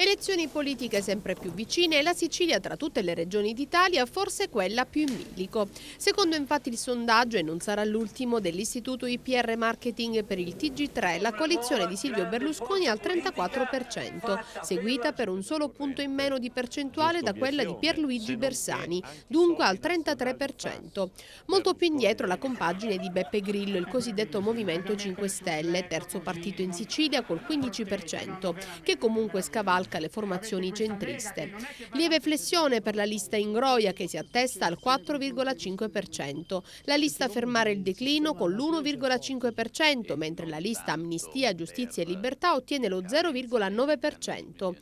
Elezioni politiche sempre più vicine e la Sicilia tra tutte le regioni d'Italia forse quella più in bilico. Secondo infatti il sondaggio, e non sarà l'ultimo, dell'Istituto IPR Marketing per il TG3, la coalizione di Silvio Berlusconi è al 34%, seguita per un solo punto in meno di percentuale da quella di Pierluigi Bersani, dunque al 33%. Molto più indietro la compagine di Beppe Grillo, il cosiddetto Movimento 5 Stelle, terzo partito in Sicilia col 15%, che comunque scavalca le formazioni centriste. Lieve flessione per la lista Ingroia che si attesta al 4,5%, la lista Fermare il declino con l'1,5%, mentre la lista Amnistia, Giustizia e Libertà ottiene lo 0,9%.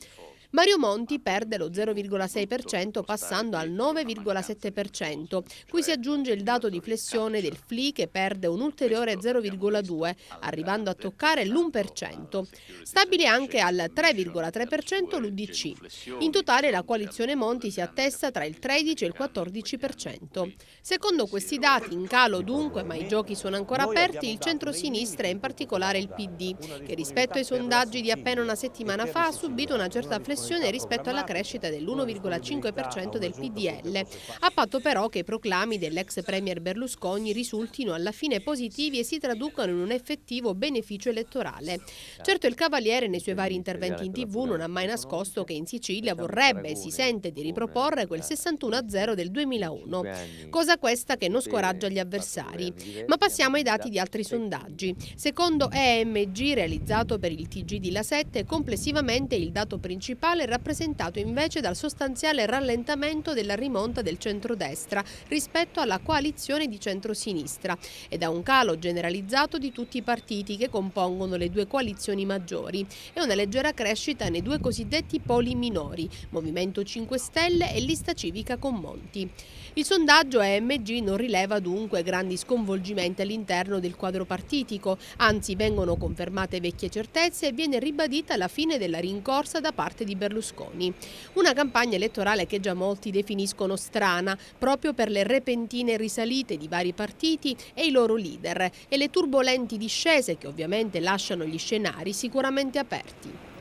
Mario Monti perde lo 0,6% passando al 9,7%, cui si aggiunge il dato di flessione del FLI che perde un ulteriore 0,2%, arrivando a toccare l'1%. Stabile anche al 3,3% l'UDC. In totale la coalizione Monti si attesta tra il 13 e il 14%. Secondo questi dati, in calo dunque, ma i giochi sono ancora aperti, il centro-sinistra e in particolare il PD, che rispetto ai sondaggi di appena una settimana fa ha subito una certa flessione rispetto alla crescita dell'1,5% del PDL, a patto però che i proclami dell'ex premier Berlusconi risultino alla fine positivi e si traducano in un effettivo beneficio elettorale. Certo, il Cavaliere nei suoi vari interventi in TV non ha mai nascosto che in Sicilia vorrebbe e si sente di riproporre quel 61-0 del 2001, cosa questa che non scoraggia gli avversari. Ma passiamo ai dati di altri sondaggi. Secondo EMG realizzato per il TG di La 7, complessivamente il dato principale è rappresentato invece dal sostanziale rallentamento della rimonta del centrodestra rispetto alla coalizione di centrosinistra e da un calo generalizzato di tutti i partiti che compongono le due coalizioni maggiori e una leggera crescita nei due cosiddetti poli minori, Movimento 5 Stelle e Lista Civica con Monti. Il sondaggio EMG non rileva dunque grandi sconvolgimenti all'interno del quadro partitico, anzi vengono confermate vecchie certezze e viene ribadita la fine della rincorsa da parte di Berlusconi. Una campagna elettorale che già molti definiscono strana, proprio per le repentine risalite di vari partiti e i loro leader e le turbolenti discese che ovviamente lasciano gli scenari sicuramente aperti.